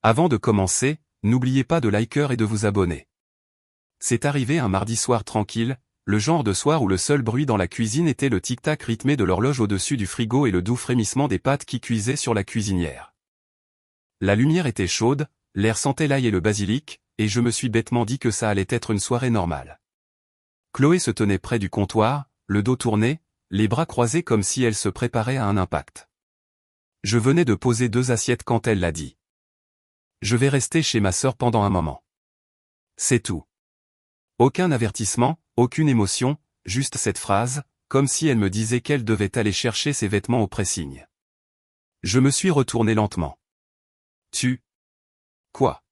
Avant de commencer, n'oubliez pas de liker et de vous abonner. C'est arrivé un mardi soir tranquille, le genre de soir où le seul bruit dans la cuisine était le tic-tac rythmé de l'horloge au-dessus du frigo et le doux frémissement des pâtes qui cuisaient sur la cuisinière. La lumière était chaude, l'air sentait l'ail et le basilic, et je me suis bêtement dit que ça allait être une soirée normale. Chloé se tenait près du comptoir, le dos tourné, les bras croisés comme si elle se préparait à un impact. Je venais de poser 2 assiettes quand elle l'a dit. Je vais rester chez ma sœur pendant un moment. C'est tout. Aucun avertissement, aucune émotion, juste cette phrase, comme si elle me disait qu'elle devait aller chercher ses vêtements au pressing. Je me suis retourné lentement. Tu? Quoi?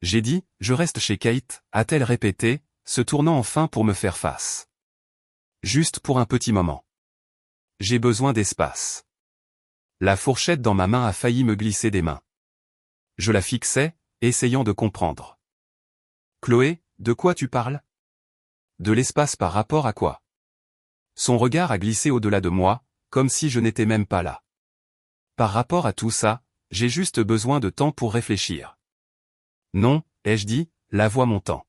J'ai dit, je reste chez Kate, a-t-elle répété, se tournant enfin pour me faire face. Juste pour un petit moment. J'ai besoin d'espace. La fourchette dans ma main a failli me glisser des mains. Je la fixais, essayant de comprendre. Chloé, de quoi tu parles? De l'espace par rapport à quoi? Son regard a glissé au-delà de moi, comme si je n'étais même pas là. Par rapport à tout ça, j'ai juste besoin de temps pour réfléchir. Non, ai-je dit, la voix montant.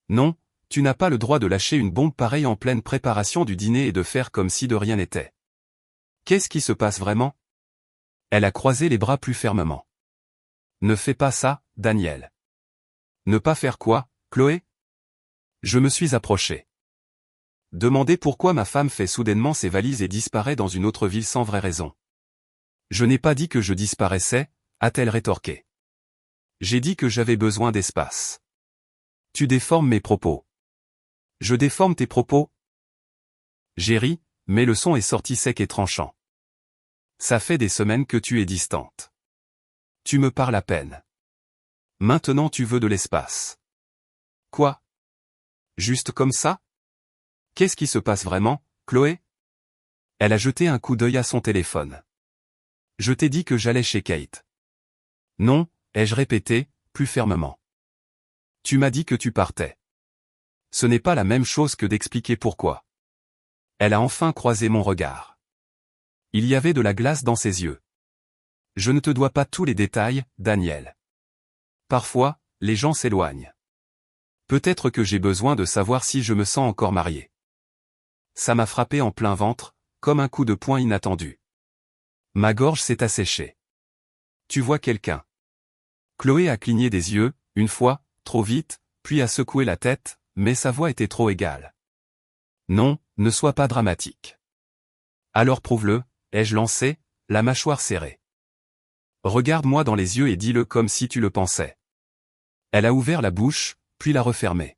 Non, tu n'as pas le droit de lâcher une bombe pareille en pleine préparation du dîner et de faire comme si de rien n'était. Qu'est-ce qui se passe vraiment? Elle a croisé les bras plus fermement. Ne fais pas ça, Daniel. Ne pas faire quoi, Chloé? Je me suis approché. Demander pourquoi ma femme fait soudainement ses valises et disparaît dans une autre ville sans vraie raison. Je n'ai pas dit que je disparaissais, a-t-elle rétorqué. J'ai dit que j'avais besoin d'espace. Tu déformes mes propos. Je déforme tes propos? J'ai ri, mais le son est sorti sec et tranchant. Ça fait des semaines que tu es distante. Tu me parles à peine. Maintenant tu veux de l'espace. Quoi? Juste comme ça? Qu'est-ce qui se passe vraiment, Chloé? Elle a jeté un coup d'œil à son téléphone. Je t'ai dit que j'allais chez Kate. Non, ai-je répété, plus fermement. Tu m'as dit que tu partais. Ce n'est pas la même chose que d'expliquer pourquoi. Elle a enfin croisé mon regard. Il y avait de la glace dans ses yeux. Je ne te dois pas tous les détails, Daniel. Parfois, les gens s'éloignent. Peut-être que j'ai besoin de savoir si je me sens encore marié. Ça m'a frappé en plein ventre, comme un coup de poing inattendu. Ma gorge s'est asséchée. Tu vois quelqu'un? Chloé a cligné des yeux, une fois, trop vite, puis a secoué la tête, mais sa voix était trop égale. Non, ne sois pas dramatique. Alors prouve-le, ai-je lancé, la mâchoire serrée. Regarde-moi dans les yeux et dis-le comme si tu le pensais. Elle a ouvert la bouche, puis l'a refermée.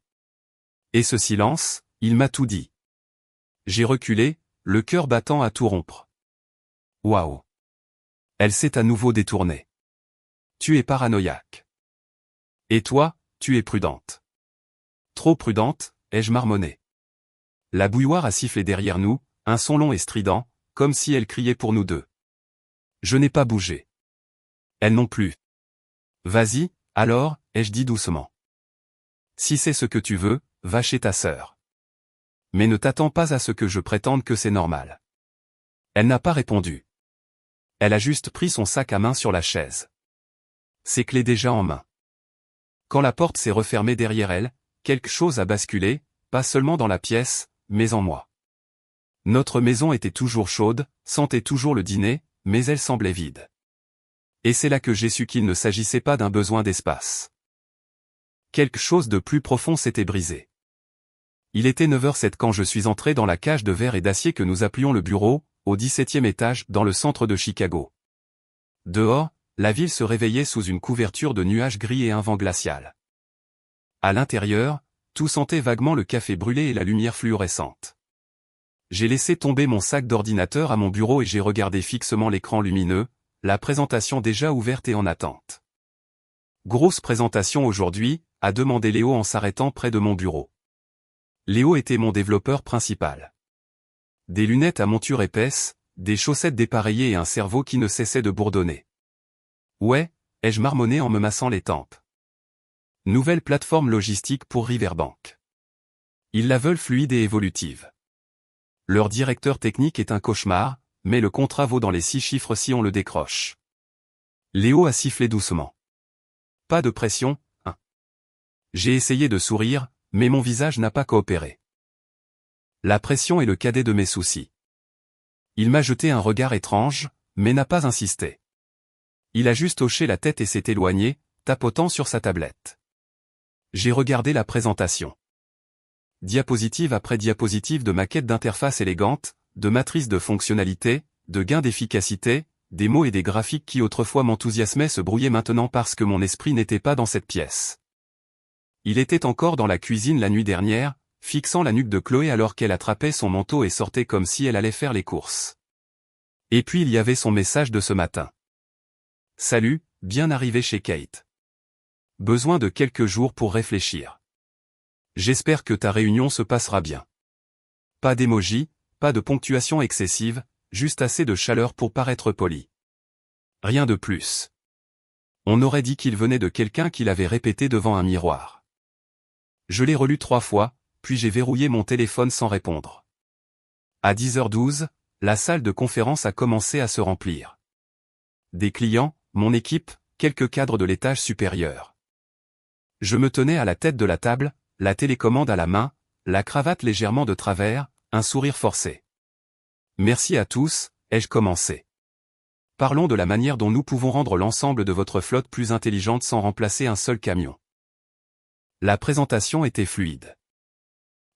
Et ce silence, il m'a tout dit. J'ai reculé, le cœur battant à tout rompre. Waouh! Elle s'est à nouveau détournée. Tu es paranoïaque. Et toi, tu es prudente. Trop prudente, ai-je marmonné. La bouilloire a sifflé derrière nous, un son long et strident, comme si elle criait pour nous deux. Je n'ai pas bougé. Elle non plus. Vas-y, alors, ai-je dit doucement. Si c'est ce que tu veux, va chez ta sœur. Mais ne t'attends pas à ce que je prétende que c'est normal. Elle n'a pas répondu. Elle a juste pris son sac à main sur la chaise. Ses clés déjà en main. Quand la porte s'est refermée derrière elle, quelque chose a basculé, pas seulement dans la pièce, mais en moi. Notre maison était toujours chaude, sentait toujours le dîner, mais elle semblait vide. Et c'est là que j'ai su qu'il ne s'agissait pas d'un besoin d'espace. Quelque chose de plus profond s'était brisé. Il était 9h07 quand je suis entré dans la cage de verre et d'acier que nous appelions le bureau, au 17e étage, dans le centre de Chicago. Dehors, la ville se réveillait sous une couverture de nuages gris et un vent glacial. À l'intérieur, tout sentait vaguement le café brûlé et la lumière fluorescente. J'ai laissé tomber mon sac d'ordinateur à mon bureau et j'ai regardé fixement l'écran lumineux, la présentation déjà ouverte et en attente. Grosse présentation aujourd'hui, a demandé Léo en s'arrêtant près de mon bureau. Léo était mon développeur principal. Des lunettes à monture épaisse, des chaussettes dépareillées et un cerveau qui ne cessait de bourdonner. Ouais, ai-je marmonné en me massant les tempes. Nouvelle plateforme logistique pour Riverbank. Ils la veulent fluide et évolutive. Leur directeur technique est un cauchemar, mais le contrat vaut dans les 6 chiffres si on le décroche. Léo a sifflé doucement. Pas de pression, hein. J'ai essayé de sourire, mais mon visage n'a pas coopéré. La pression est le cadet de mes soucis. Il m'a jeté un regard étrange, mais n'a pas insisté. Il a juste hoché la tête et s'est éloigné, tapotant sur sa tablette. J'ai regardé la présentation. Diapositive après diapositive de maquettes d'interface élégantes, de matrices de fonctionnalité, de gains d'efficacité, des mots et des graphiques qui autrefois m'enthousiasmaient se brouillaient maintenant parce que mon esprit n'était pas dans cette pièce. Il était encore dans la cuisine la nuit dernière, fixant la nuque de Chloé alors qu'elle attrapait son manteau et sortait comme si elle allait faire les courses. Et puis il y avait son message de ce matin. Salut, bien arrivé chez Kate. Besoin de quelques jours pour réfléchir. J'espère que ta réunion se passera bien. Pas d'émoji, pas de ponctuation excessive, juste assez de chaleur pour paraître poli. Rien de plus. On aurait dit qu'il venait de quelqu'un qui l'avait répété devant un miroir. Je l'ai relu 3 fois, puis j'ai verrouillé mon téléphone sans répondre. À 10h12, la salle de conférence a commencé à se remplir. Des clients, mon équipe, quelques cadres de l'étage supérieur. Je me tenais à la tête de la table, la télécommande à la main, la cravate légèrement de travers, un sourire forcé. Merci à tous, ai-je commencé. Parlons de la manière dont nous pouvons rendre l'ensemble de votre flotte plus intelligente sans remplacer un seul camion. La présentation était fluide.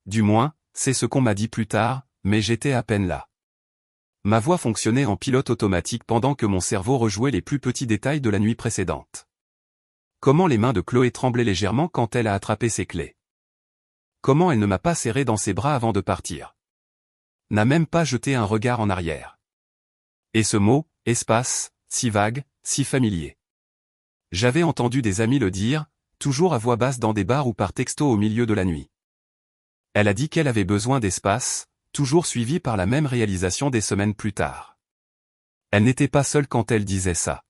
Du moins, c'est ce qu'on m'a dit plus tard, mais j'étais à peine là. Ma voix fonctionnait en pilote automatique pendant que mon cerveau rejouait les plus petits détails de la nuit précédente. Comment les mains de Chloé tremblaient légèrement quand elle a attrapé ses clés. Comment elle ne m'a pas serré dans ses bras avant de partir. N'a même pas jeté un regard en arrière. Et ce mot, espace, si vague, si familier. J'avais entendu des amis le dire, toujours à voix basse dans des bars ou par texto au milieu de la nuit. Elle a dit qu'elle avait besoin d'espace, toujours suivie par la même réalisation des semaines plus tard. Elle n'était pas seule quand elle disait ça.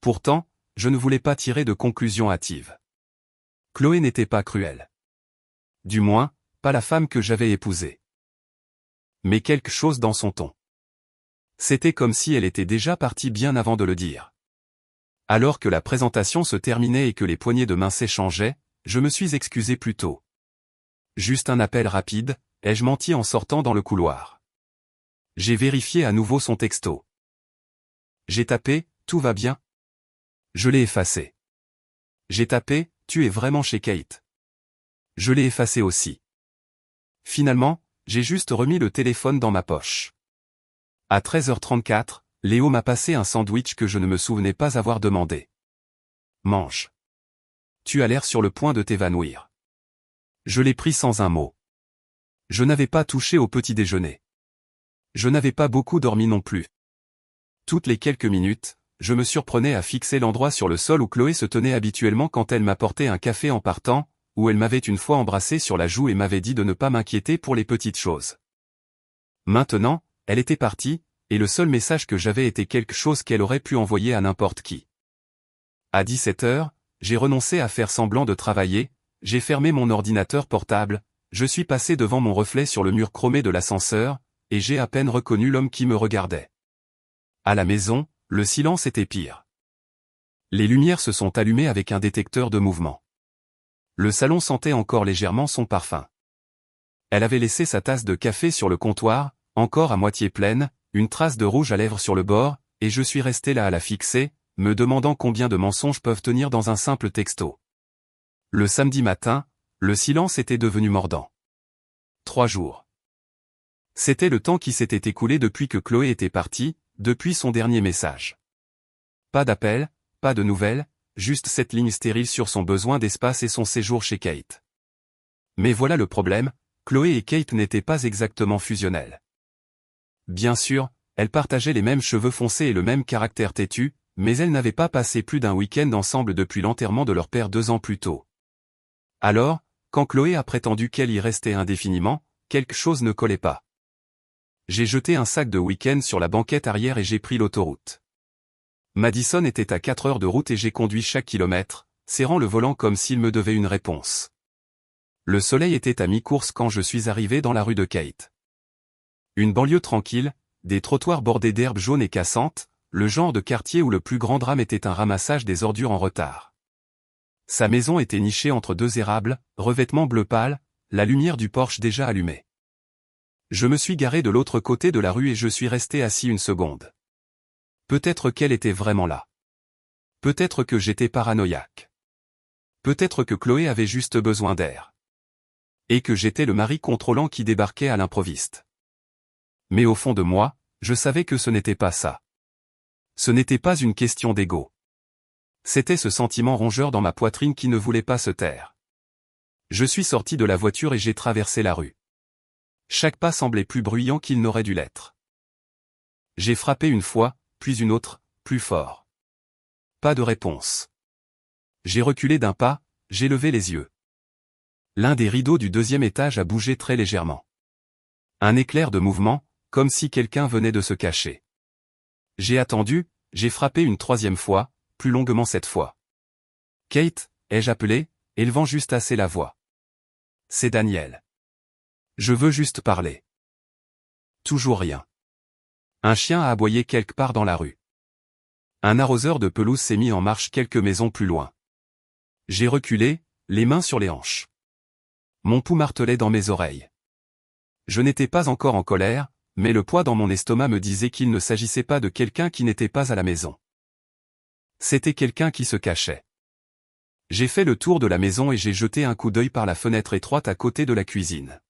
Pourtant, je ne voulais pas tirer de conclusion hâtive. Chloé n'était pas cruelle. Du moins, pas la femme que j'avais épousée. Mais quelque chose dans son ton. C'était comme si elle était déjà partie bien avant de le dire. Alors que la présentation se terminait et que les poignées de main s'échangeaient, je me suis excusé plus tôt. Juste un appel rapide, ai-je menti en sortant dans le couloir. J'ai vérifié à nouveau son texto. J'ai tapé, tout va bien. Je l'ai effacé. J'ai tapé, tu es vraiment chez Kate. Je l'ai effacé aussi. Finalement, j'ai juste remis le téléphone dans ma poche. À 13h34, Léo m'a passé un sandwich que je ne me souvenais pas avoir demandé. Mange. Tu as l'air sur le point de t'évanouir. Je l'ai pris sans un mot. Je n'avais pas touché au petit déjeuner. Je n'avais pas beaucoup dormi non plus. Toutes les quelques minutes, je me surprenais à fixer l'endroit sur le sol où Chloé se tenait habituellement quand elle m'apportait un café en partant, où elle m'avait une fois embrassé sur la joue et m'avait dit de ne pas m'inquiéter pour les petites choses. Maintenant, elle était partie, et le seul message que j'avais était quelque chose qu'elle aurait pu envoyer à n'importe qui. À 17h, j'ai renoncé à faire semblant de travailler, j'ai fermé mon ordinateur portable, je suis passé devant mon reflet sur le mur chromé de l'ascenseur, et j'ai à peine reconnu l'homme qui me regardait. À la maison, le silence était pire. Les lumières se sont allumées avec un détecteur de mouvement. Le salon sentait encore légèrement son parfum. Elle avait laissé sa tasse de café sur le comptoir, encore à moitié pleine, une trace de rouge à lèvres sur le bord, et je suis resté là à la fixer, me demandant combien de mensonges peuvent tenir dans un simple texto. Le samedi matin, le silence était devenu mordant. 3 jours. C'était le temps qui s'était écoulé depuis que Chloé était partie, depuis son dernier message. Pas d'appel, pas de nouvelles, juste cette ligne stérile sur son besoin d'espace et son séjour chez Kate. Mais voilà le problème, Chloé et Kate n'étaient pas exactement fusionnelles. Bien sûr, elles partageaient les mêmes cheveux foncés et le même caractère têtu, mais elles n'avaient pas passé plus d'un week-end ensemble depuis l'enterrement de leur père 2 ans plus tôt. Alors, quand Chloé a prétendu qu'elle y restait indéfiniment, quelque chose ne collait pas. J'ai jeté un sac de week-end sur la banquette arrière et j'ai pris l'autoroute. Madison était à 4 heures de route et j'ai conduit chaque kilomètre, serrant le volant comme s'il me devait une réponse. Le soleil était à mi-course quand je suis arrivé dans la rue de Kate. Une banlieue tranquille, des trottoirs bordés d'herbes jaunes et cassantes, le genre de quartier où le plus grand drame était un ramassage des ordures en retard. Sa maison était nichée entre deux érables, revêtement bleu pâle, la lumière du porche déjà allumée. Je me suis garé de l'autre côté de la rue et je suis resté assis une seconde. Peut-être qu'elle était vraiment là. Peut-être que j'étais paranoïaque. Peut-être que Chloé avait juste besoin d'air. Et que j'étais le mari contrôlant qui débarquait à l'improviste. Mais au fond de moi, je savais que ce n'était pas ça. Ce n'était pas une question d'ego. C'était ce sentiment rongeur dans ma poitrine qui ne voulait pas se taire. Je suis sorti de la voiture et j'ai traversé la rue. Chaque pas semblait plus bruyant qu'il n'aurait dû l'être. J'ai frappé une fois, puis une autre, plus fort. Pas de réponse. J'ai reculé d'un pas, j'ai levé les yeux. L'un des rideaux du deuxième étage a bougé très légèrement. Un éclair de mouvement, comme si quelqu'un venait de se cacher. J'ai attendu, j'ai frappé une troisième fois, plus longuement cette fois. Kate, ai-je appelé, élevant juste assez la voix. C'est Daniel. Je veux juste parler. Toujours rien. Un chien a aboyé quelque part dans la rue. Un arroseur de pelouse s'est mis en marche quelques maisons plus loin. J'ai reculé, les mains sur les hanches. Mon pouls martelait dans mes oreilles. Je n'étais pas encore en colère, mais le poids dans mon estomac me disait qu'il ne s'agissait pas de quelqu'un qui n'était pas à la maison. C'était quelqu'un qui se cachait. J'ai fait le tour de la maison et j'ai jeté un coup d'œil par la fenêtre étroite à côté de la cuisine.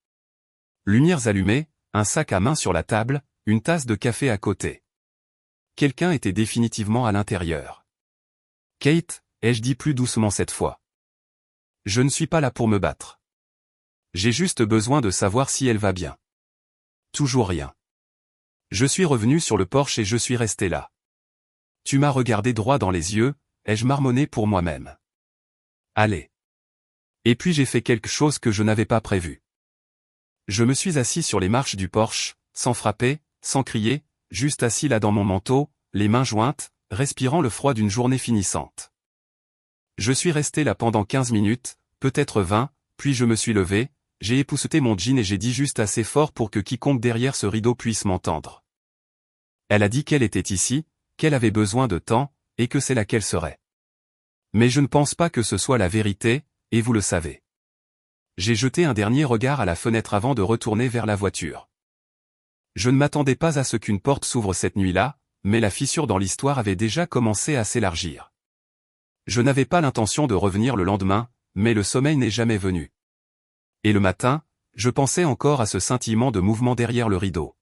Lumières allumées, un sac à main sur la table, une tasse de café à côté. Quelqu'un était définitivement à l'intérieur. Kate, ai-je dit plus doucement cette fois. Je ne suis pas là pour me battre. J'ai juste besoin de savoir si elle va bien. Toujours rien. Je suis revenu sur le porche et je suis resté là. Tu m'as regardé droit dans les yeux, ai-je marmonné pour moi-même. Allez. Et puis j'ai fait quelque chose que je n'avais pas prévu. Je me suis assis sur les marches du porche, sans frapper, sans crier, juste assis là dans mon manteau, les mains jointes, respirant le froid d'une journée finissante. Je suis resté là pendant 15 minutes, peut-être 20, puis je me suis levé, j'ai épousseté mon jean et j'ai dit juste assez fort pour que quiconque derrière ce rideau puisse m'entendre. Elle a dit qu'elle était ici, qu'elle avait besoin de temps, et que c'est là qu'elle serait. Mais je ne pense pas que ce soit la vérité, et vous le savez. J'ai jeté un dernier regard à la fenêtre avant de retourner vers la voiture. Je ne m'attendais pas à ce qu'une porte s'ouvre cette nuit-là, mais la fissure dans l'histoire avait déjà commencé à s'élargir. Je n'avais pas l'intention de revenir le lendemain, mais le sommeil n'est jamais venu. Et le matin, je pensais encore à ce scintillement de mouvement derrière le rideau.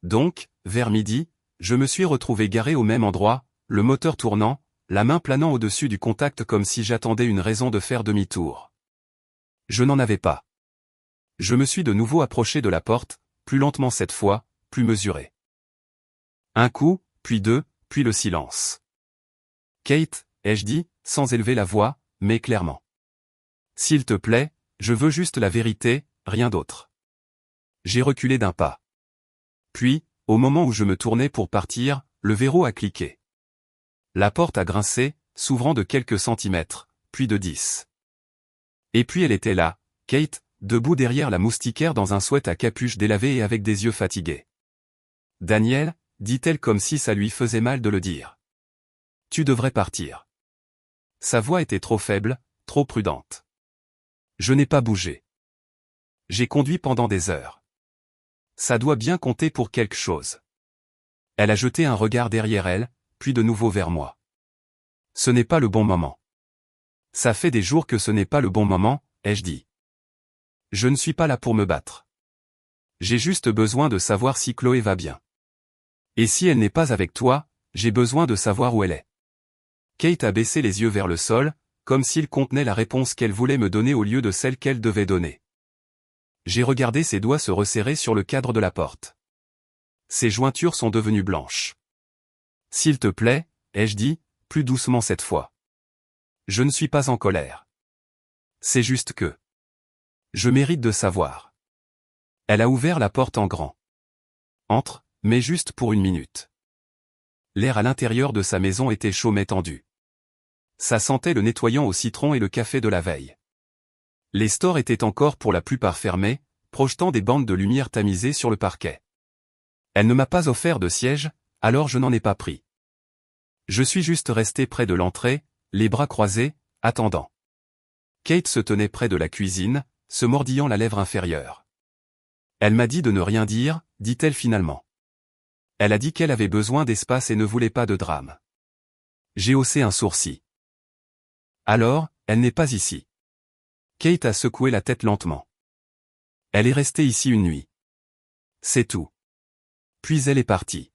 Donc, vers midi, je me suis retrouvé garé au même endroit, le moteur tournant, la main planant au-dessus du contact comme si j'attendais une raison de faire demi-tour. Je n'en avais pas. Je me suis de nouveau approché de la porte, plus lentement cette fois, plus mesuré. Un coup, puis deux, puis le silence. Kate, ai-je dit, sans élever la voix, mais clairement. S'il te plaît, je veux juste la vérité, rien d'autre. J'ai reculé d'un pas. Puis, au moment où je me tournais pour partir, le verrou a cliqué. La porte a grincé, s'ouvrant de quelques centimètres, puis de 10. Et puis elle était là, Kate, debout derrière la moustiquaire dans un sweat à capuche délavé et avec des yeux fatigués. Daniel, dit-elle comme si ça lui faisait mal de le dire. Tu devrais partir. Sa voix était trop faible, trop prudente. Je n'ai pas bougé. J'ai conduit pendant des heures. Ça doit bien compter pour quelque chose. Elle a jeté un regard derrière elle, puis de nouveau vers moi. Ce n'est pas le bon moment. Ça fait des jours que ce n'est pas le bon moment, ai-je dit. Je ne suis pas là pour me battre. J'ai juste besoin de savoir si Chloé va bien. Et si elle n'est pas avec toi, j'ai besoin de savoir où elle est. Kate a baissé les yeux vers le sol, comme s'il contenait la réponse qu'elle voulait me donner au lieu de celle qu'elle devait donner. J'ai regardé ses doigts se resserrer sur le cadre de la porte. Ses jointures sont devenues blanches. S'il te plaît, ai-je dit, plus doucement cette fois. Je ne suis pas en colère. C'est juste que... je mérite de savoir. Elle a ouvert la porte en grand. Entre, mais juste pour 1 minute. L'air à l'intérieur de sa maison était chaud mais tendu. Ça sentait le nettoyant au citron et le café de la veille. Les stores étaient encore pour la plupart fermés, projetant des bandes de lumière tamisées sur le parquet. Elle ne m'a pas offert de siège, alors je n'en ai pas pris. Je suis juste resté près de l'entrée, les bras croisés, attendant. Kate se tenait près de la cuisine, se mordillant la lèvre inférieure. Elle m'a dit de ne rien dire, dit-elle finalement. Elle a dit qu'elle avait besoin d'espace et ne voulait pas de drame. J'ai haussé un sourcil. Alors, elle n'est pas ici. Kate a secoué la tête lentement. Elle est restée ici une nuit. C'est tout. Puis elle est partie.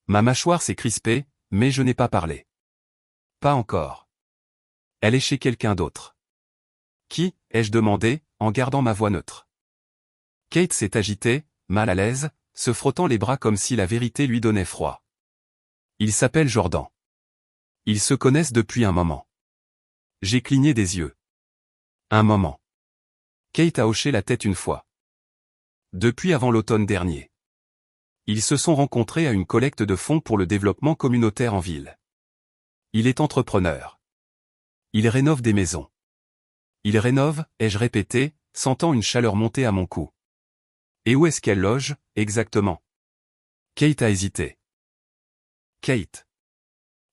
Ma mâchoire s'est crispée, mais je n'ai pas parlé. Pas encore. Elle est chez quelqu'un d'autre. Qui, ai-je demandé, en gardant ma voix neutre. Kate s'est agitée, mal à l'aise, se frottant les bras comme si la vérité lui donnait froid. Il s'appelle Jordan. Ils se connaissent depuis un moment. J'ai cligné des yeux. Un moment. Kate a hoché la tête une fois. Depuis avant l'automne dernier. Ils se sont rencontrés à une collecte de fonds pour le développement communautaire en ville. Il est entrepreneur. Il rénove des maisons. Il rénove, ai-je répété, sentant une chaleur monter à mon cou. Et où est-ce qu'elle loge, exactement? Kate a hésité. Kate.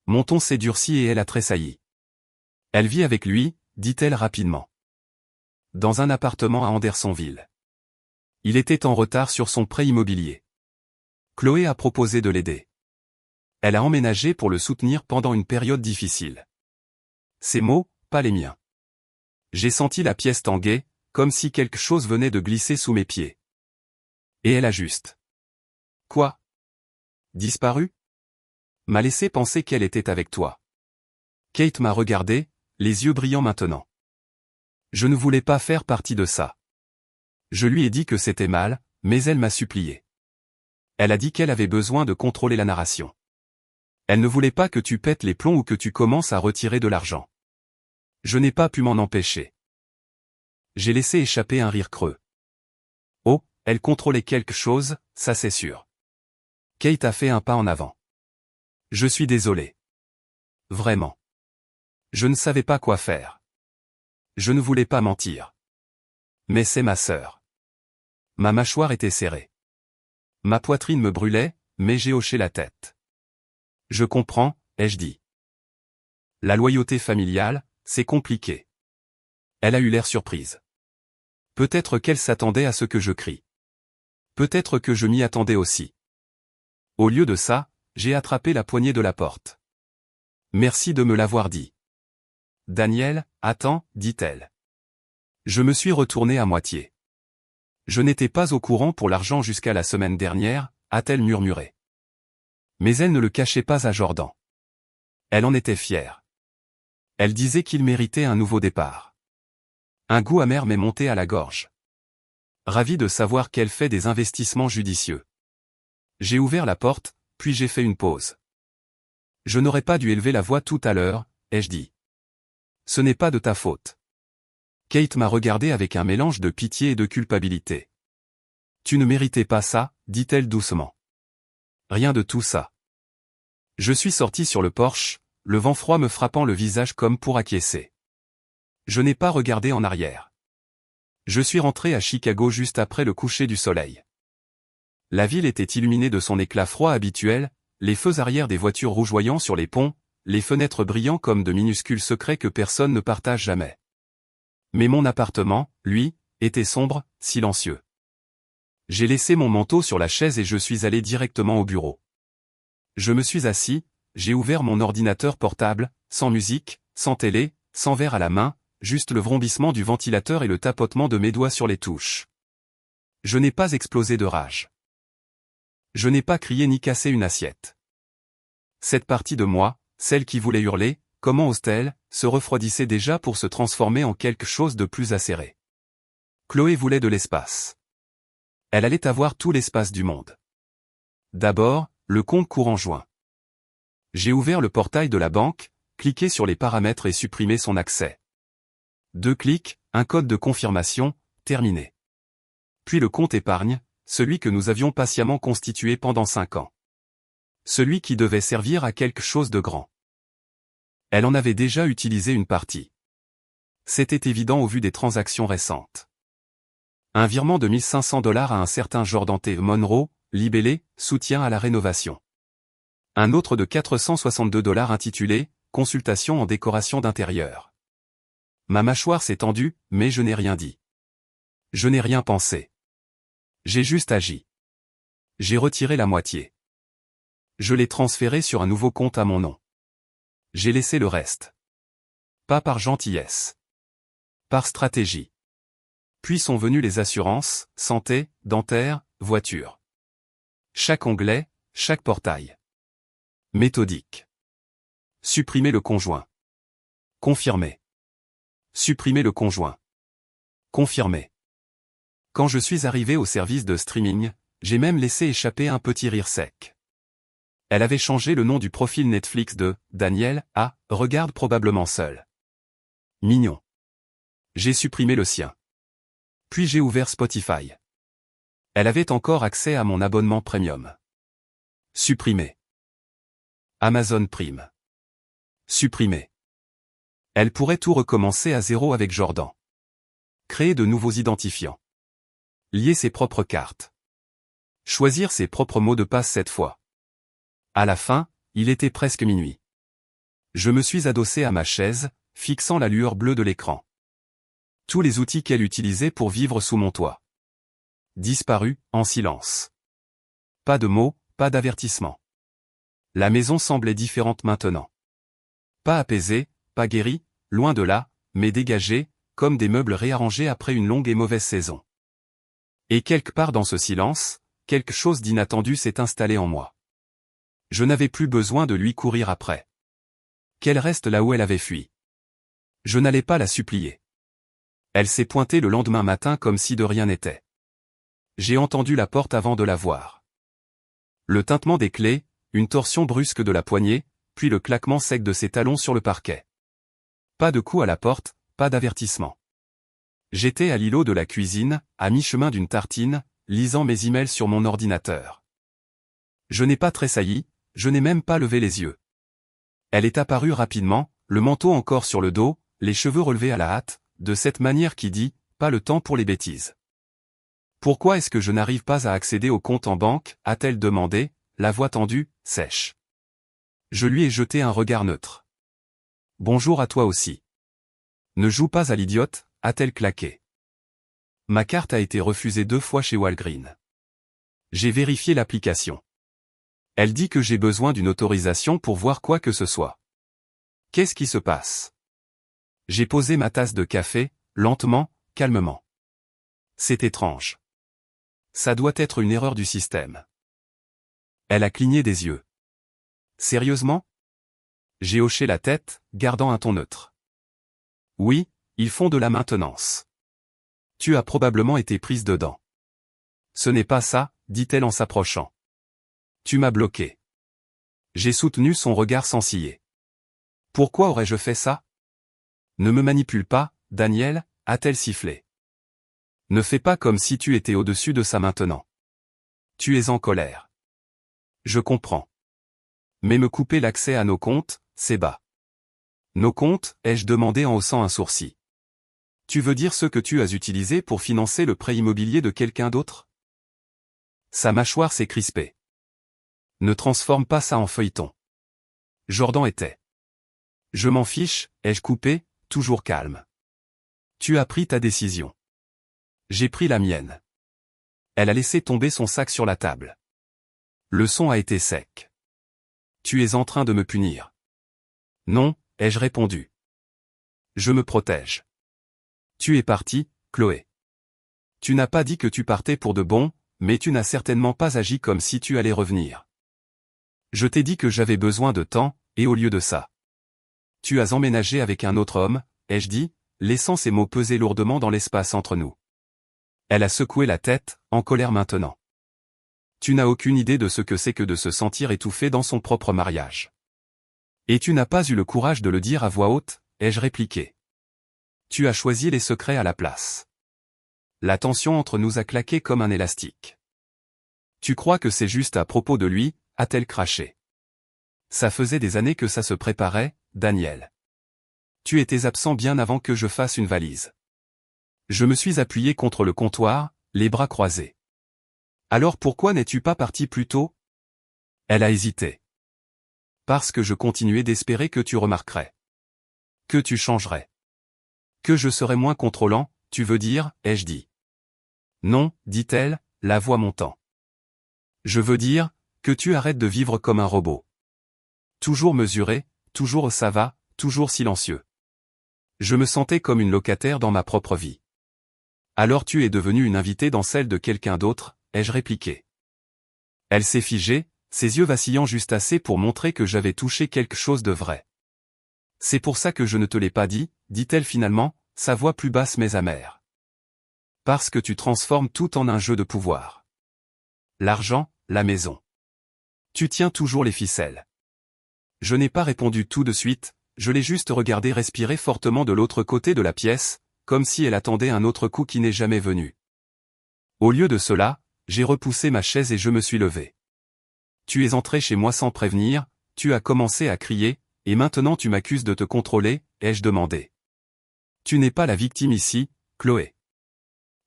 Mon ton s'est durci et elle a tressailli. Elle vit avec lui, dit-elle rapidement. Dans un appartement à Andersonville. Il était en retard sur son prêt immobilier. Chloé a proposé de l'aider. Elle a emménagé pour le soutenir pendant une période difficile. Ses mots, pas les miens. J'ai senti la pièce tanguer, comme si quelque chose venait de glisser sous mes pieds. Et elle a juste. Quoi? Disparu? M'a laissé penser qu'elle était avec toi. Kate m'a regardé, les yeux brillants maintenant. Je ne voulais pas faire partie de ça. Je lui ai dit que c'était mal, mais elle m'a supplié. Elle a dit qu'elle avait besoin de contrôler la narration. Elle ne voulait pas que tu pètes les plombs ou que tu commences à retirer de l'argent. Je n'ai pas pu m'en empêcher. J'ai laissé échapper un rire creux. Oh, elle contrôlait quelque chose, ça c'est sûr. Kate a fait un pas en avant. Je suis désolé. Vraiment. Je ne savais pas quoi faire. Je ne voulais pas mentir. Mais c'est ma sœur. Ma mâchoire était serrée. Ma poitrine me brûlait, mais j'ai hoché la tête. Je comprends, ai-je dit. La loyauté familiale, c'est compliqué. Elle a eu l'air surprise. Peut-être qu'elle s'attendait à ce que je crie. Peut-être que je m'y attendais aussi. Au lieu de ça, j'ai attrapé la poignée de la porte. Merci de me l'avoir dit. Daniel, attends, dit-elle. Je me suis retourné à moitié. Je n'étais pas au courant pour l'argent jusqu'à la semaine dernière, a-t-elle murmuré. Mais elle ne le cachait pas à Jordan. Elle en était fière. Elle disait qu'il méritait un nouveau départ. Un goût amer m'est monté à la gorge. Ravi de savoir qu'elle fait des investissements judicieux. J'ai ouvert la porte, puis j'ai fait une pause. Je n'aurais pas dû élever la voix tout à l'heure, ai-je dit. Ce n'est pas de ta faute. Kate m'a regardé avec un mélange de pitié et de culpabilité. Tu ne méritais pas ça, dit-elle doucement. Rien de tout ça. Je suis sorti sur le porche, le vent froid me frappant le visage comme pour acquiescer. Je n'ai pas regardé en arrière. Je suis rentré à Chicago juste après le coucher du soleil. La ville était illuminée de son éclat froid habituel, les feux arrière des voitures rougeoyant sur les ponts, les fenêtres brillant comme de minuscules secrets que personne ne partage jamais. Mais mon appartement, lui, était sombre, silencieux. J'ai laissé mon manteau sur la chaise et je suis allé directement au bureau. Je me suis assis, j'ai ouvert mon ordinateur portable, sans musique, sans télé, sans verre à la main, juste le vrombissement du ventilateur et le tapotement de mes doigts sur les touches. Je n'ai pas explosé de rage. Je n'ai pas crié ni cassé une assiette. Cette partie de moi, celle qui voulait hurler, comment ose-t-elle, se refroidissait déjà pour se transformer en quelque chose de plus acéré. Chloé voulait de l'espace. Elle allait avoir tout l'espace du monde. D'abord, le compte courant joint. J'ai ouvert le portail de la banque, cliqué sur les paramètres et supprimé son accès. 2 clics, un code de confirmation, terminé. Puis le compte épargne, celui que nous avions patiemment constitué pendant 5 ans. Celui qui devait servir à quelque chose de grand. Elle en avait déjà utilisé une partie. C'était évident au vu des transactions récentes. Un virement de $1 500 à un certain Jordan T. Monroe, libellé, soutien à la rénovation. Un autre de 462 $ intitulé « Consultation en décoration d'intérieur ». Ma mâchoire s'est tendue, mais je n'ai rien dit. Je n'ai rien pensé. J'ai juste agi. J'ai retiré la moitié. Je l'ai transféré sur un nouveau compte à mon nom. J'ai laissé le reste. Pas par gentillesse. Par stratégie. Puis sont venues les assurances, santé, dentaire, voiture. Chaque onglet, chaque portail. Méthodique. Supprimer le conjoint. Confirmer. Supprimer le conjoint. Confirmer. Quand je suis arrivé au service de streaming, j'ai même laissé échapper un petit rire sec. Elle avait changé le nom du profil Netflix de « Daniel A. regarde probablement seul ». Mignon. J'ai supprimé le sien. Puis j'ai ouvert Spotify. Elle avait encore accès à mon abonnement premium. Supprimé. Amazon Prime. Supprimé. Elle pourrait tout recommencer à zéro avec Jordan. Créer de nouveaux identifiants. Lier ses propres cartes. Choisir ses propres mots de passe cette fois. À la fin, il était presque minuit. Je me suis adossé à ma chaise, fixant la lueur bleue de l'écran. Tous les outils qu'elle utilisait pour vivre sous mon toit. Disparus, en silence. Pas de mots, pas d'avertissement. La maison semblait différente maintenant. Pas apaisée, pas guérie, loin de là, mais dégagée, comme des meubles réarrangés après une longue et mauvaise saison. Et quelque part dans ce silence, quelque chose d'inattendu s'est installé en moi. Je n'avais plus besoin de lui courir après. Qu'elle reste là où elle avait fui. Je n'allais pas la supplier. Elle s'est pointée le lendemain matin comme si de rien n'était. J'ai entendu la porte avant de la voir. Le tintement des clés, une torsion brusque de la poignée, puis le claquement sec de ses talons sur le parquet. Pas de coup à la porte, pas d'avertissement. J'étais à l'îlot de la cuisine, à mi-chemin d'une tartine, lisant mes emails sur mon ordinateur. Je n'ai pas tressailli, je n'ai même pas levé les yeux. Elle est apparue rapidement, le manteau encore sur le dos, les cheveux relevés à la hâte, de cette manière qui dit « pas le temps pour les bêtises ». Pourquoi est-ce que je n'arrive pas à accéder au compte en banque, a-t-elle demandé, la voix tendue, sèche. Je lui ai jeté un regard neutre. Bonjour à toi aussi. Ne joue pas à l'idiote, a-t-elle claqué. Ma carte a été refusée 2 fois chez Walgreens. J'ai vérifié l'application. Elle dit que j'ai besoin d'une autorisation pour voir quoi que ce soit. Qu'est-ce qui se passe? J'ai posé ma tasse de café, lentement, calmement. C'est étrange. Ça doit être une erreur du système. Elle a cligné des yeux. Sérieusement? J'ai hoché la tête, gardant un ton neutre. Oui, ils font de la maintenance. Tu as probablement été prise dedans. Ce n'est pas ça, dit-elle en s'approchant. Tu m'as bloqué. J'ai soutenu son regard sans ciller. Pourquoi aurais-je fait ça? Ne me manipule pas, Daniel, a-t-elle sifflé. Ne fais pas comme si tu étais au-dessus de ça maintenant. Tu es en colère. Je comprends. Mais me couper l'accès à nos comptes, c'est bas. Nos comptes, ai-je demandé en haussant un sourcil. Tu veux dire ce que tu as utilisé pour financer le prêt immobilier de quelqu'un d'autre? Sa mâchoire s'est crispée. Ne transforme pas ça en feuilleton. Jordan était. Je m'en fiche, ai-je coupé, toujours calme. Tu as pris ta décision. J'ai pris la mienne. Elle a laissé tomber son sac sur la table. Le son a été sec. Tu es en train de me punir. Non, ai-je répondu. Je me protège. Tu es parti, Chloé. Tu n'as pas dit que tu partais pour de bon, mais tu n'as certainement pas agi comme si tu allais revenir. Je t'ai dit que j'avais besoin de temps, et au lieu de ça. Tu as emménagé avec un autre homme, ai-je dit, laissant ces mots peser lourdement dans l'espace entre nous. Elle a secoué la tête, en colère maintenant. Tu n'as aucune idée de ce que c'est que de se sentir étouffé dans son propre mariage. Et tu n'as pas eu le courage de le dire à voix haute, ai-je répliqué. Tu as choisi les secrets à la place. La tension entre nous a claqué comme un élastique. Tu crois que c'est juste à propos de lui, a-t-elle craché. Ça faisait des années que ça se préparait, Daniel. Tu étais absent bien avant que je fasse une valise. Je me suis appuyé contre le comptoir, les bras croisés. Alors pourquoi n'es-tu pas parti plus tôt? Elle a hésité. Parce que je continuais d'espérer que tu remarquerais. Que tu changerais. Que je serais moins contrôlant, tu veux dire, ai-je dit. Non, dit-elle, la voix montant. Je veux dire, que tu arrêtes de vivre comme un robot. Toujours mesuré, toujours ça va, toujours silencieux. Je me sentais comme une locataire dans ma propre vie. Alors tu es devenue une invitée dans celle de quelqu'un d'autre, ai-je répliqué. Elle s'est figée, ses yeux vacillant juste assez pour montrer que j'avais touché quelque chose de vrai. C'est pour ça que je ne te l'ai pas dit, dit-elle finalement, sa voix plus basse mais amère. Parce que tu transformes tout en un jeu de pouvoir. L'argent, la maison. Tu tiens toujours les ficelles. Je n'ai pas répondu tout de suite, je l'ai juste regardé respirer fortement de l'autre côté de la pièce, comme si elle attendait un autre coup qui n'est jamais venu. Au lieu de cela, j'ai repoussé ma chaise et je me suis levé. Tu es entré chez moi sans prévenir, tu as commencé à crier, et maintenant tu m'accuses de te contrôler, ai-je demandé. Tu n'es pas la victime ici, Chloé.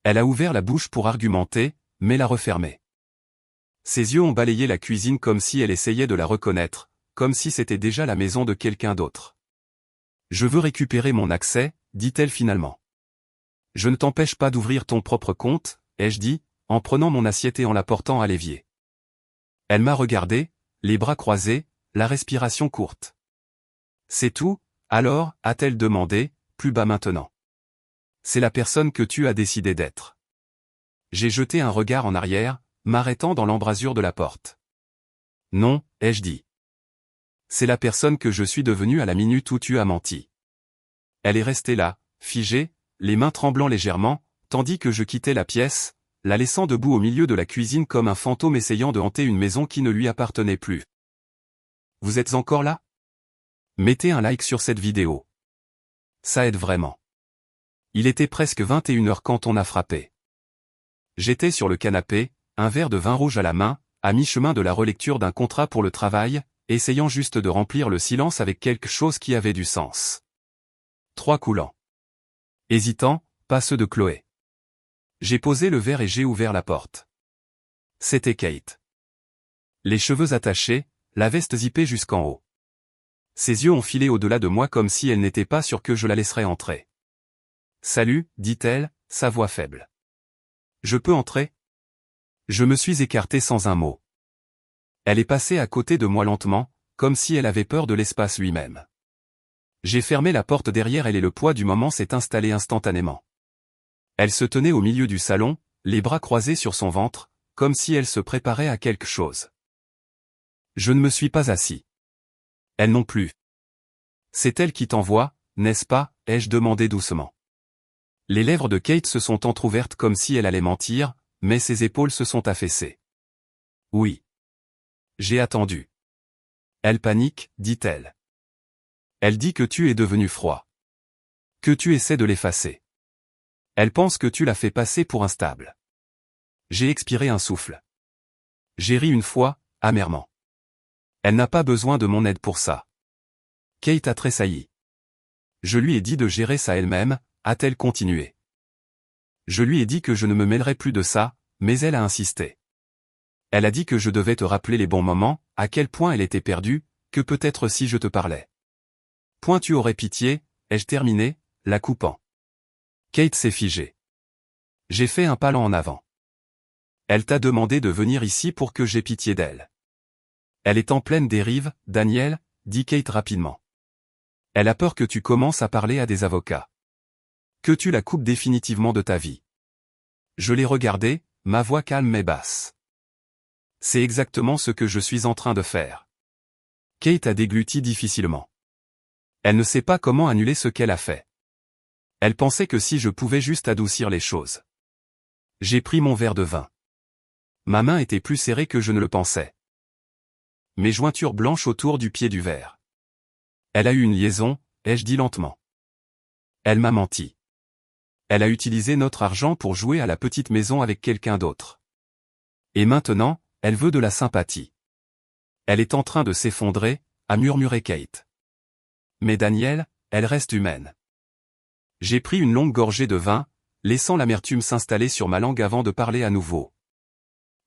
Elle a ouvert la bouche pour argumenter, mais l'a refermée. Ses yeux ont balayé la cuisine comme si elle essayait de la reconnaître, comme si c'était déjà la maison de quelqu'un d'autre. Je veux récupérer mon accès, dit-elle finalement. Je ne t'empêche pas d'ouvrir ton propre compte, ai-je dit, en prenant mon assiette et en la portant à l'évier. Elle m'a regardé, les bras croisés, la respiration courte. C'est tout, alors, a-t-elle demandé, plus bas maintenant. C'est la personne que tu as décidé d'être. J'ai jeté un regard en arrière, m'arrêtant dans l'embrasure de la porte. Non, ai-je dit. C'est la personne que je suis devenue à la minute où tu as menti. Elle est restée là, figée, les mains tremblant légèrement, tandis que je quittais la pièce, la laissant debout au milieu de la cuisine comme un fantôme essayant de hanter une maison qui ne lui appartenait plus. Vous êtes encore là? Mettez un like sur cette vidéo. Ça aide vraiment. Il était presque 21h quand on a frappé. J'étais sur le canapé, un verre de vin rouge à la main, à mi-chemin de la relecture d'un contrat pour le travail, essayant juste de remplir le silence avec quelque chose qui avait du sens. 3 coulants. Hésitant, pas ceux de Chloé. J'ai posé le verre et j'ai ouvert la porte. C'était Kate. Les cheveux attachés, la veste zippée jusqu'en haut. Ses yeux ont filé au-delà de moi comme si elle n'était pas sûre que je la laisserais entrer. Salut, dit-elle, sa voix faible. Je peux entrer? Je me suis écarté sans un mot. Elle est passée à côté de moi lentement, comme si elle avait peur de l'espace lui-même. J'ai fermé la porte derrière elle et le poids du moment s'est installé instantanément. Elle se tenait au milieu du salon, les bras croisés sur son ventre, comme si elle se préparait à quelque chose. Je ne me suis pas assis. Elle non plus. C'est elle qui t'envoie, n'est-ce pas, ai-je demandé doucement. Les lèvres de Kate se sont entr'ouvertes comme si elle allait mentir, mais ses épaules se sont affaissées. Oui. J'ai attendu. Elle panique, dit-elle. Elle dit que tu es devenu froid. Que tu essaies de l'effacer. Elle pense que tu l'as fait passer pour instable. J'ai expiré un souffle. J'ai ri une fois, amèrement. Elle n'a pas besoin de mon aide pour ça. Kate a tressailli. Je lui ai dit de gérer ça elle-même, a-t-elle continué. Je lui ai dit que je ne me mêlerais plus de ça, mais elle a insisté. Elle a dit que je devais te rappeler les bons moments, à quel point elle était perdue, que peut-être si je te parlais. Point tu aurais pitié, ai-je terminé, la coupant. Kate s'est figée. J'ai fait un pas en avant. Elle t'a demandé de venir ici pour que j'aie pitié d'elle. Elle est en pleine dérive, Daniel, dit Kate rapidement. Elle a peur que tu commences à parler à des avocats. Que tu la coupes définitivement de ta vie. Je l'ai regardée, ma voix calme mais basse. C'est exactement ce que je suis en train de faire. Kate a dégluti difficilement. Elle ne sait pas comment annuler ce qu'elle a fait. Elle pensait que si je pouvais juste adoucir les choses. J'ai pris mon verre de vin. Ma main était plus serrée que je ne le pensais. Mes jointures blanches autour du pied du verre. Elle a eu une liaison, ai-je dit lentement. Elle m'a menti. Elle a utilisé notre argent pour jouer à la petite maison avec quelqu'un d'autre. Et maintenant, elle veut de la sympathie. Elle est en train de s'effondrer, a murmuré Kate. Mais Daniel, elle reste humaine. J'ai pris une longue gorgée de vin, laissant l'amertume s'installer sur ma langue avant de parler à nouveau.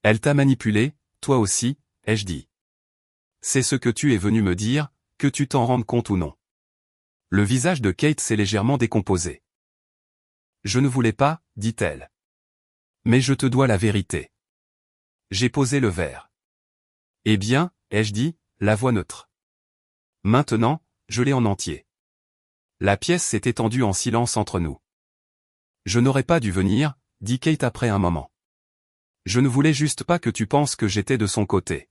Elle t'a manipulé, toi aussi, ai-je dit. C'est ce que tu es venu me dire, que tu t'en rendes compte ou non. Le visage de Kate s'est légèrement décomposé. Je ne voulais pas, dit-elle. Mais je te dois la vérité. J'ai posé le verre. Eh bien, ai-je dit, la voix neutre. Maintenant, je l'ai en entier. La pièce s'est étendue en silence entre nous. Je n'aurais pas dû venir, dit Kate après un moment. Je ne voulais juste pas que tu penses que j'étais de son côté.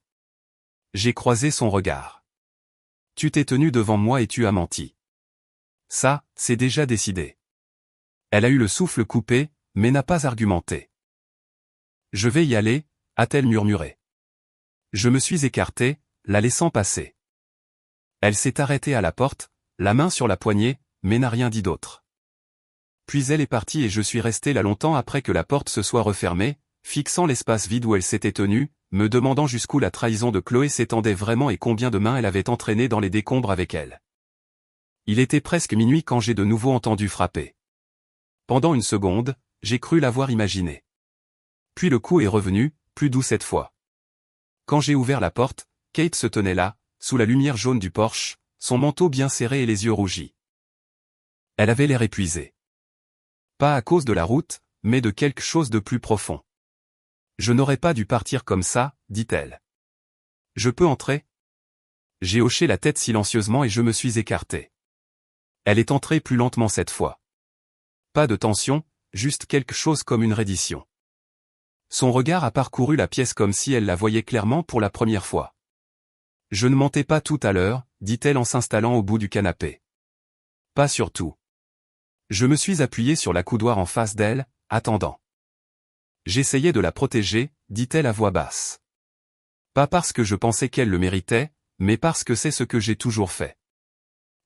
J'ai croisé son regard. Tu t'es tenu devant moi et tu as menti. Ça, c'est déjà décidé. Elle a eu le souffle coupé, mais n'a pas argumenté. Je vais y aller, a-t-elle murmuré. Je me suis écarté, la laissant passer. Elle s'est arrêtée à la porte, la main sur la poignée, mais n'a rien dit d'autre. Puis elle est partie et je suis resté là longtemps après que la porte se soit refermée, fixant l'espace vide où elle s'était tenue, me demandant jusqu'où la trahison de Chloé s'étendait vraiment et combien de mains elle avait entraîné dans les décombres avec elle. Il était presque minuit quand j'ai de nouveau entendu frapper. Pendant une seconde, j'ai cru l'avoir imaginé. Puis le coup est revenu, plus doux cette fois. Quand j'ai ouvert la porte, Kate se tenait là, sous la lumière jaune du porche, son manteau bien serré et les yeux rougis. Elle avait l'air épuisée. Pas à cause de la route, mais de quelque chose de plus profond. Je n'aurais pas dû partir comme ça, dit-elle. Je peux entrer? J'ai hoché la tête silencieusement et je me suis écarté. Elle est entrée plus lentement cette fois. Pas de tension, juste quelque chose comme une reddition. Son regard a parcouru la pièce comme si elle la voyait clairement pour la première fois. Je ne mentais pas tout à l'heure, dit-elle en s'installant au bout du canapé. Pas sur tout. Je me suis appuyé sur la coudoir en face d'elle, attendant. J'essayais de la protéger, dit-elle à voix basse. Pas parce que je pensais qu'elle le méritait, mais parce que c'est ce que j'ai toujours fait.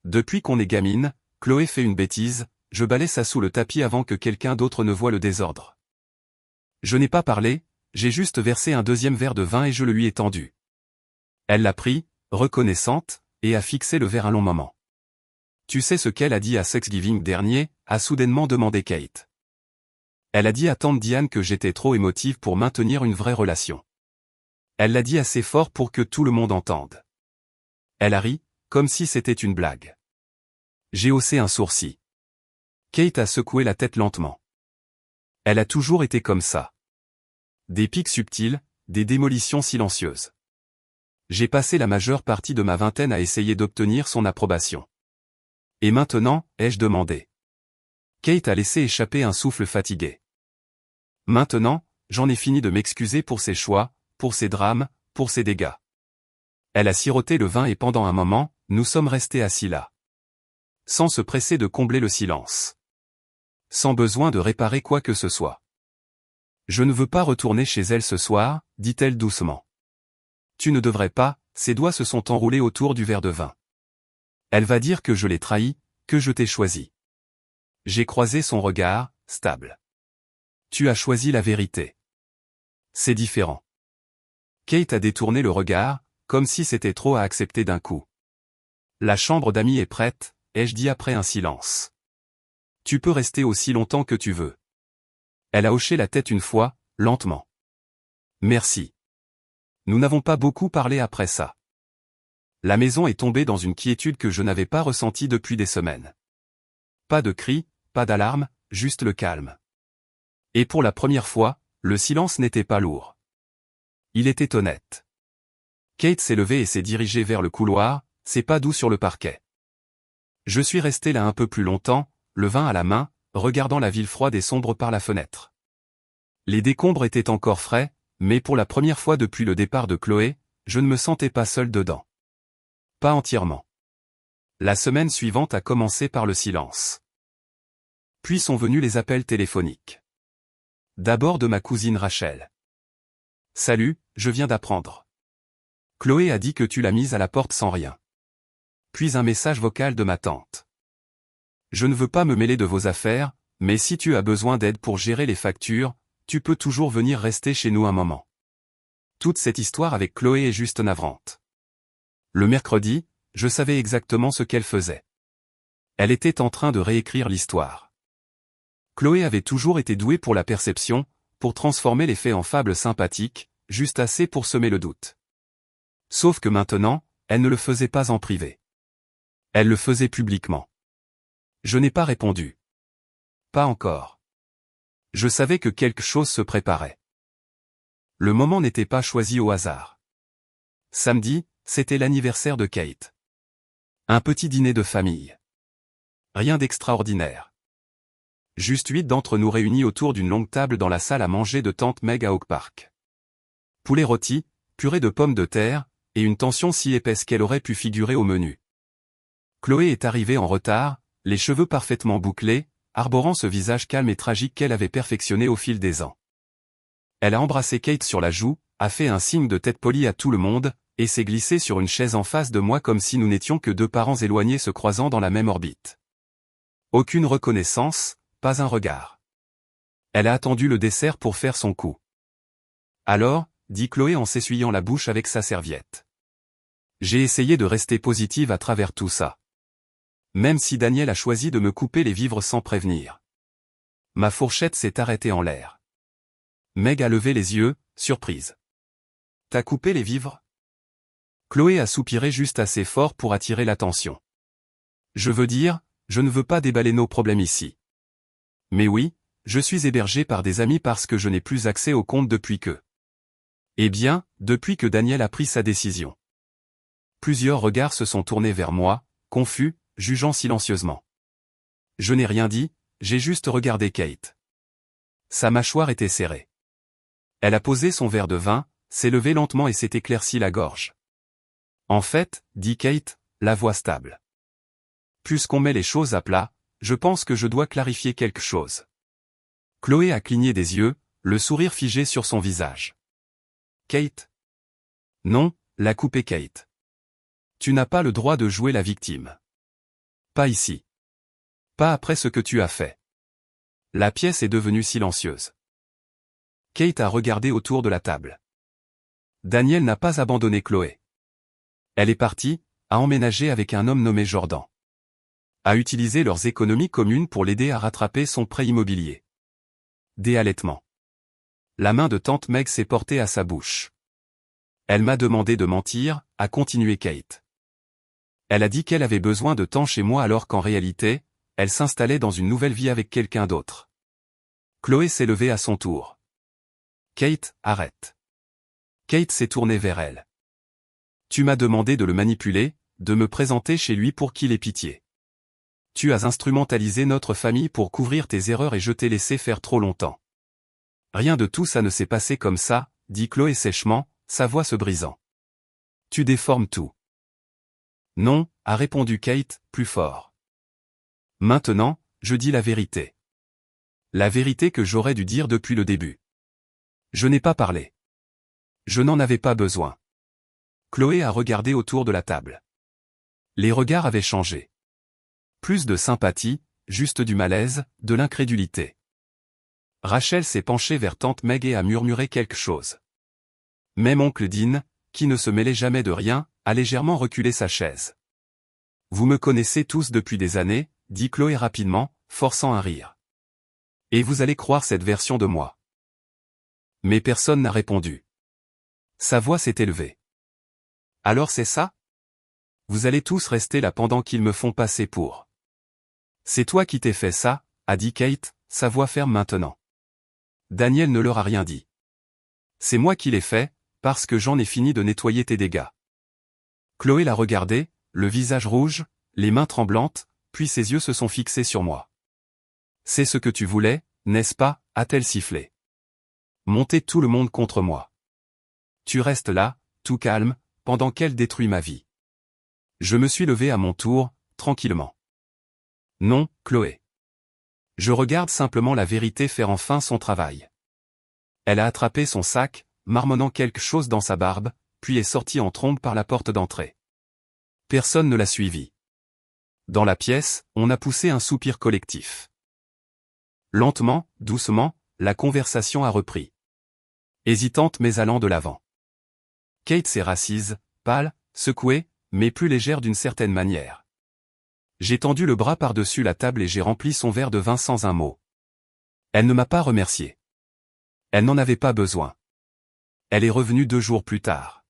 Depuis qu'on est gamine, Chloé fait une bêtise, je balaie ça sous le tapis avant que quelqu'un d'autre ne voie le désordre. Je n'ai pas parlé, j'ai juste versé un deuxième verre de vin et je le lui ai tendu. Elle l'a pris, reconnaissante, et a fixé le verre un long moment. Tu sais ce qu'elle a dit à Thanksgiving dernier, a soudainement demandé Kate. Elle a dit à tante Diane que j'étais trop émotive pour maintenir une vraie relation. Elle l'a dit assez fort pour que tout le monde entende. Elle a ri, comme si c'était une blague. J'ai haussé un sourcil. Kate a secoué la tête lentement. Elle a toujours été comme ça. Des pics subtils, des démolitions silencieuses. J'ai passé la majeure partie de ma vingtaine à essayer d'obtenir son approbation. Et maintenant, ai-je demandé. Kate a laissé échapper un souffle fatigué. Maintenant, j'en ai fini de m'excuser pour ses choix, pour ses drames, pour ses dégâts. Elle a siroté le vin et pendant un moment, nous sommes restés assis là. Sans se presser de combler le silence. Sans besoin de réparer quoi que ce soit. Je ne veux pas retourner chez elle ce soir, dit-elle doucement. Tu ne devrais pas, ses doigts se sont enroulés autour du verre de vin. Elle va dire que je l'ai trahi, que je t'ai choisi. J'ai croisé son regard, stable. Tu as choisi la vérité. C'est différent. Kate a détourné le regard, comme si c'était trop à accepter d'un coup. La chambre d'amis est prête, ai-je dit après un silence. Tu peux rester aussi longtemps que tu veux. Elle a hoché la tête une fois, lentement. Merci. Nous n'avons pas beaucoup parlé après ça. La maison est tombée dans une quiétude que je n'avais pas ressentie depuis des semaines. Pas de cris, pas d'alarme, juste le calme. Et pour la première fois, le silence n'était pas lourd. Il était honnête. Kate s'est levée et s'est dirigée vers le couloir, ses pas doux sur le parquet. Je suis resté là un peu plus longtemps, le vin à la main, regardant la ville froide et sombre par la fenêtre. Les décombres étaient encore frais, mais pour la première fois depuis le départ de Chloé, je ne me sentais pas seul dedans. Pas entièrement. La semaine suivante a commencé par le silence. Puis sont venus les appels téléphoniques. D'abord de ma cousine Rachel. Salut, je viens d'apprendre. Chloé a dit que tu l'as mise à la porte sans rien. Puis un message vocal de ma tante. Je ne veux pas me mêler de vos affaires, mais si tu as besoin d'aide pour gérer les factures, tu peux toujours venir rester chez nous un moment. Toute cette histoire avec Chloé est juste navrante. Le mercredi, je savais exactement ce qu'elle faisait. Elle était en train de réécrire l'histoire. Chloé avait toujours été douée pour la perception, pour transformer les faits en fables sympathiques, juste assez pour semer le doute. Sauf que maintenant, elle ne le faisait pas en privé. Elle le faisait publiquement. Je n'ai pas répondu. Pas encore. Je savais que quelque chose se préparait. Le moment n'était pas choisi au hasard. Samedi, c'était l'anniversaire de Kate. Un petit dîner de famille. Rien d'extraordinaire. Juste 8 d'entre nous réunis autour d'une longue table dans la salle à manger de Tante Meg à Oak Park. Poulet rôti, purée de pommes de terre, et une tension si épaisse qu'elle aurait pu figurer au menu. Chloé est arrivée en retard, les cheveux parfaitement bouclés, arborant ce visage calme et tragique qu'elle avait perfectionné au fil des ans. Elle a embrassé Kate sur la joue, a fait un signe de tête polie à tout le monde, et s'est glissée sur une chaise en face de moi comme si nous n'étions que deux parents éloignés se croisant dans la même orbite. Aucune reconnaissance, pas un regard. Elle a attendu le dessert pour faire son coup. Alors, dit Chloé en s'essuyant la bouche avec sa serviette. J'ai essayé de rester positive à travers tout ça. Même si Daniel a choisi de me couper les vivres sans prévenir. Ma fourchette s'est arrêtée en l'air. Meg a levé les yeux, surprise. T'as coupé les vivres? Chloé a soupiré juste assez fort pour attirer l'attention. Je veux dire, je ne veux pas déballer nos problèmes ici. Mais oui, je suis hébergé par des amis parce que je n'ai plus accès au compte depuis que. Eh bien, depuis que Daniel a pris sa décision. Plusieurs regards se sont tournés vers moi, confus, jugeant silencieusement. Je n'ai rien dit, j'ai juste regardé Kate. Sa mâchoire était serrée. Elle a posé son verre de vin, s'est levée lentement et s'est éclaircie la gorge. En fait, dit Kate, la voix stable. Puisqu'on met les choses à plat, je pense que je dois clarifier quelque chose. Chloé a cligné des yeux, le sourire figé sur son visage. Kate? Non, l'a coupé Kate. Tu n'as pas le droit de jouer la victime. Pas ici. Pas après ce que tu as fait. La pièce est devenue silencieuse. Kate a regardé autour de la table. Daniel n'a pas abandonné Chloé. Elle est partie, a emménagé avec un homme nommé Jordan. A utilisé leurs économies communes pour l'aider à rattraper son prêt immobilier. Des halètements. La main de Tante Meg s'est portée à sa bouche. Elle m'a demandé de mentir, a continué Kate. Elle a dit qu'elle avait besoin de temps chez moi alors qu'en réalité, elle s'installait dans une nouvelle vie avec quelqu'un d'autre. Chloé s'est levée à son tour. Kate, arrête. Kate s'est tournée vers elle. Tu m'as demandé de le manipuler, de me présenter chez lui pour qu'il ait pitié. Tu as instrumentalisé notre famille pour couvrir tes erreurs et je t'ai laissé faire trop longtemps. Rien de tout ça ne s'est passé comme ça, dit Chloé sèchement, sa voix se brisant. Tu déformes tout. Non, a répondu Kate, plus fort. Maintenant, je dis la vérité. La vérité que j'aurais dû dire depuis le début. Je n'ai pas parlé. Je n'en avais pas besoin. Chloé a regardé autour de la table. Les regards avaient changé. Plus de sympathie, juste du malaise, de l'incrédulité. Rachel s'est penchée vers Tante Meg et a murmuré quelque chose. Même oncle Dean, qui ne se mêlait jamais de rien, a légèrement reculé sa chaise. Vous me connaissez tous depuis des années, dit Chloé rapidement, forçant un rire. Et vous allez croire cette version de moi. Mais personne n'a répondu. Sa voix s'est élevée. Alors c'est ça? Vous allez tous rester là pendant qu'ils me font passer pour. C'est toi qui t'es fait ça, a dit Kate, sa voix ferme maintenant. Daniel ne leur a rien dit. C'est moi qui l'ai fait, parce que j'en ai fini de nettoyer tes dégâts. Chloé l'a regardé, le visage rouge, les mains tremblantes, puis ses yeux se sont fixés sur moi. C'est ce que tu voulais, n'est-ce pas, a-t-elle sifflé. Monter tout le monde contre moi. Tu restes là, tout calme, pendant qu'elle détruit ma vie. Je me suis levé à mon tour, tranquillement. Non, Chloé. Je regarde simplement la vérité faire enfin son travail. Elle a attrapé son sac, marmonnant quelque chose dans sa barbe, puis est sortie en trombe par la porte d'entrée. Personne ne l'a suivie. Dans la pièce, on a poussé un soupir collectif. Lentement, doucement, la conversation a repris. Hésitante mais allant de l'avant. Kate s'est rassise, pâle, secouée, mais plus légère d'une certaine manière. J'ai tendu le bras par-dessus la table et j'ai rempli son verre de vin sans un mot. Elle ne m'a pas remercié. Elle n'en avait pas besoin. Elle est revenue 2 jours plus tard.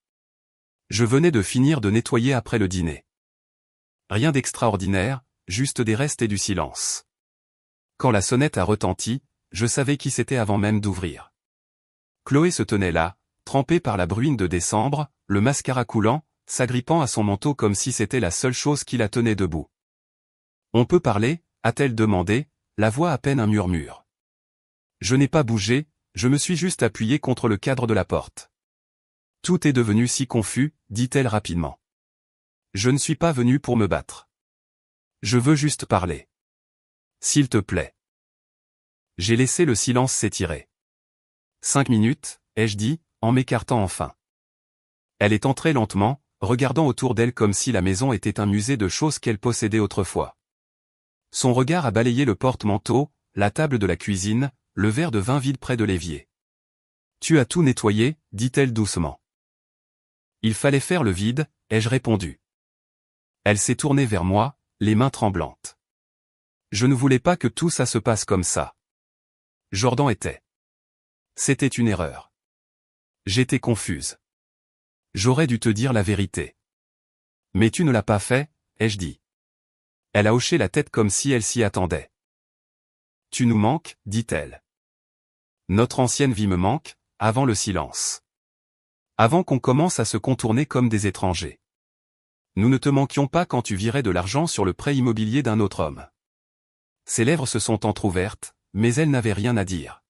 Je venais de finir de nettoyer après le dîner. Rien d'extraordinaire, juste des restes et du silence. Quand la sonnette a retenti, je savais qui c'était avant même d'ouvrir. Chloé se tenait là, trempée par la bruine de décembre, le mascara coulant, s'agrippant à son manteau comme si c'était la seule chose qui la tenait debout. « On peut parler ?» a-t-elle demandé, la voix à peine un murmure. Je n'ai pas bougé, je me suis juste appuyé contre le cadre de la porte. Tout est devenu si confus, dit-elle rapidement. Je ne suis pas venue pour me battre. Je veux juste parler. S'il te plaît. J'ai laissé le silence s'étirer. 5 minutes, ai-je dit, en m'écartant enfin. Elle est entrée lentement, regardant autour d'elle comme si la maison était un musée de choses qu'elle possédait autrefois. Son regard a balayé le porte-manteau, la table de la cuisine, le verre de vin vide près de l'évier. « Tu as tout nettoyé ?» dit-elle doucement. Il fallait faire le vide, ai-je répondu. Elle s'est tournée vers moi, les mains tremblantes. Je ne voulais pas que tout ça se passe comme ça. Jordan était. C'était une erreur. J'étais confuse. J'aurais dû te dire la vérité. Mais tu ne l'as pas fait, ai-je dit. Elle a hoché la tête comme si elle s'y attendait. Tu nous manques, dit-elle. Notre ancienne vie me manque, avant le silence. Avant qu'on commence à se contourner comme des étrangers. Nous ne te manquions pas quand tu virais de l'argent sur le prêt immobilier d'un autre homme. Ses lèvres se sont entr'ouvertes, mais elle n'avait rien à dire.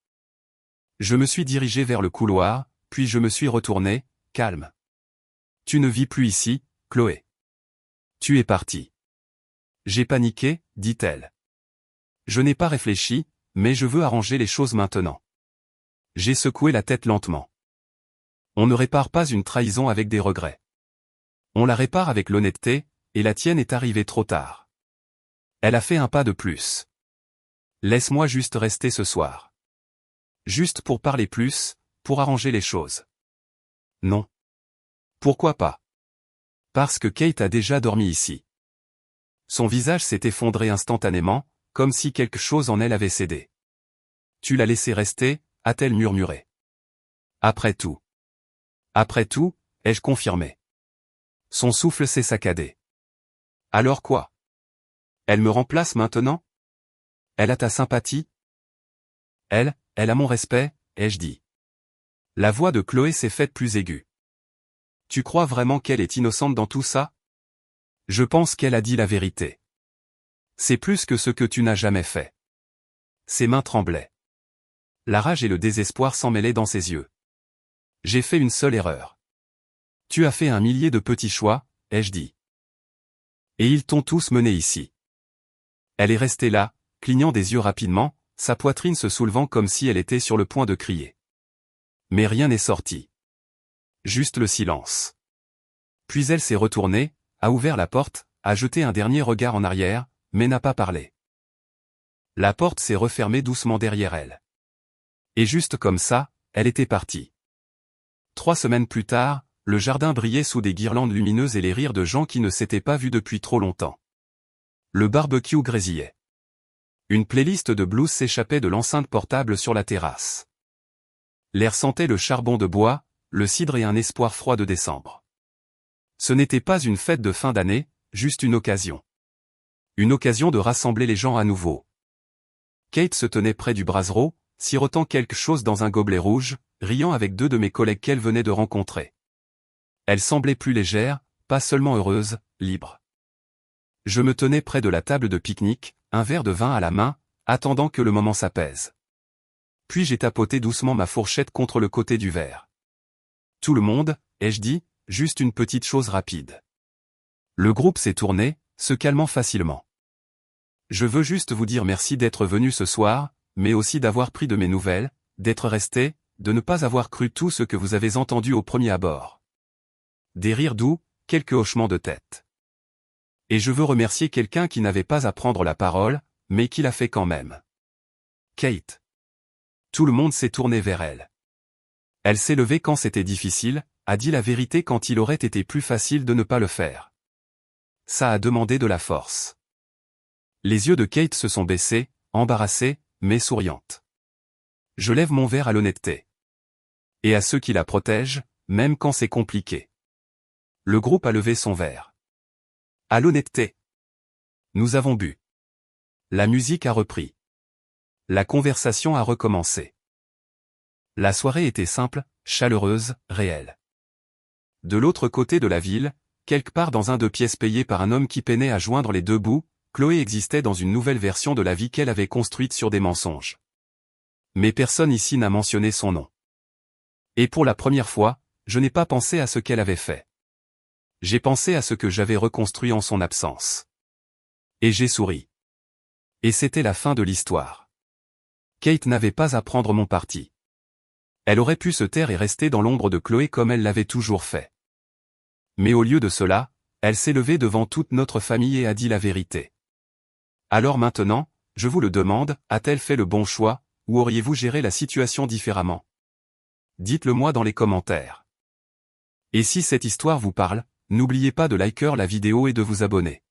Je me suis dirigé vers le couloir, puis je me suis retourné, calme. Tu ne vis plus ici, Chloé. Tu es partie. J'ai paniqué, dit-elle. Je n'ai pas réfléchi, mais je veux arranger les choses maintenant. J'ai secoué la tête lentement. On ne répare pas une trahison avec des regrets. On la répare avec l'honnêteté, et la tienne est arrivée trop tard. Elle a fait un pas de plus. Laisse-moi juste rester ce soir. Juste pour parler plus, pour arranger les choses. Non. Pourquoi pas? Parce que Kate a déjà dormi ici. Son visage s'est effondré instantanément, comme si quelque chose en elle avait cédé. Tu l'as laissé rester, a-t-elle murmuré. Après tout. Après tout, ai-je confirmé. Son souffle s'est saccadé. Alors quoi? Elle me remplace maintenant? Elle a ta sympathie? Elle a mon respect, ai-je dit. La voix de Chloé s'est faite plus aiguë. Tu crois vraiment qu'elle est innocente dans tout ça? Je pense qu'elle a dit la vérité. C'est plus que ce que tu n'as jamais fait. Ses mains tremblaient. La rage et le désespoir s'en mêlaient dans ses yeux. J'ai fait une seule erreur. Tu as fait un millier de petits choix, ai-je dit. Et ils t'ont tous mené ici. Elle est restée là, clignant des yeux rapidement, sa poitrine se soulevant comme si elle était sur le point de crier. Mais rien n'est sorti. Juste le silence. Puis elle s'est retournée, a ouvert la porte, a jeté un dernier regard en arrière, mais n'a pas parlé. La porte s'est refermée doucement derrière elle. Et juste comme ça, elle était partie. 3 semaines plus tard, le jardin brillait sous des guirlandes lumineuses et les rires de gens qui ne s'étaient pas vus depuis trop longtemps. Le barbecue grésillait. Une playlist de blues s'échappait de l'enceinte portable sur la terrasse. L'air sentait le charbon de bois, le cidre et un espoir froid de décembre. Ce n'était pas une fête de fin d'année, juste une occasion. Une occasion de rassembler les gens à nouveau. Kate se tenait près du brasero, sirotant quelque chose dans un gobelet rouge, riant avec 2 de mes collègues qu'elle venait de rencontrer. Elle semblait plus légère, pas seulement heureuse, libre. Je me tenais près de la table de pique-nique, un verre de vin à la main, attendant que le moment s'apaise. Puis j'ai tapoté doucement ma fourchette contre le côté du verre. Tout le monde, ai-je dit, juste une petite chose rapide. Le groupe s'est tourné, se calmant facilement. Je veux juste vous dire merci d'être venu ce soir, mais aussi d'avoir pris de mes nouvelles, d'être resté, de ne pas avoir cru tout ce que vous avez entendu au premier abord. Des rires doux, quelques hochements de tête. Et je veux remercier quelqu'un qui n'avait pas à prendre la parole, mais qui l'a fait quand même. Kate. Tout le monde s'est tourné vers elle. Elle s'est levée quand c'était difficile, a dit la vérité quand il aurait été plus facile de ne pas le faire. Ça a demandé de la force. Les yeux de Kate se sont baissés, embarrassés, mais souriantes. Je lève mon verre à l'honnêteté. Et à ceux qui la protègent, même quand c'est compliqué. Le groupe a levé son verre. À l'honnêteté. Nous avons bu. La musique a repris. La conversation a recommencé. La soirée était simple, chaleureuse, réelle. De l'autre côté de la ville, quelque part dans un 2 pièces payé par un homme qui peinait à joindre les deux bouts, Chloé existait dans une nouvelle version de la vie qu'elle avait construite sur des mensonges. Mais personne ici n'a mentionné son nom. Et pour la première fois, je n'ai pas pensé à ce qu'elle avait fait. J'ai pensé à ce que j'avais reconstruit en son absence. Et j'ai souri. Et c'était la fin de l'histoire. Kate n'avait pas à prendre mon parti. Elle aurait pu se taire et rester dans l'ombre de Chloé comme elle l'avait toujours fait. Mais au lieu de cela, elle s'est levée devant toute notre famille et a dit la vérité. Alors maintenant, je vous le demande, a-t-elle fait le bon choix, ou auriez-vous géré la situation différemment? Dites-le moi dans les commentaires. Et si cette histoire vous parle, n'oubliez pas de liker la vidéo et de vous abonner.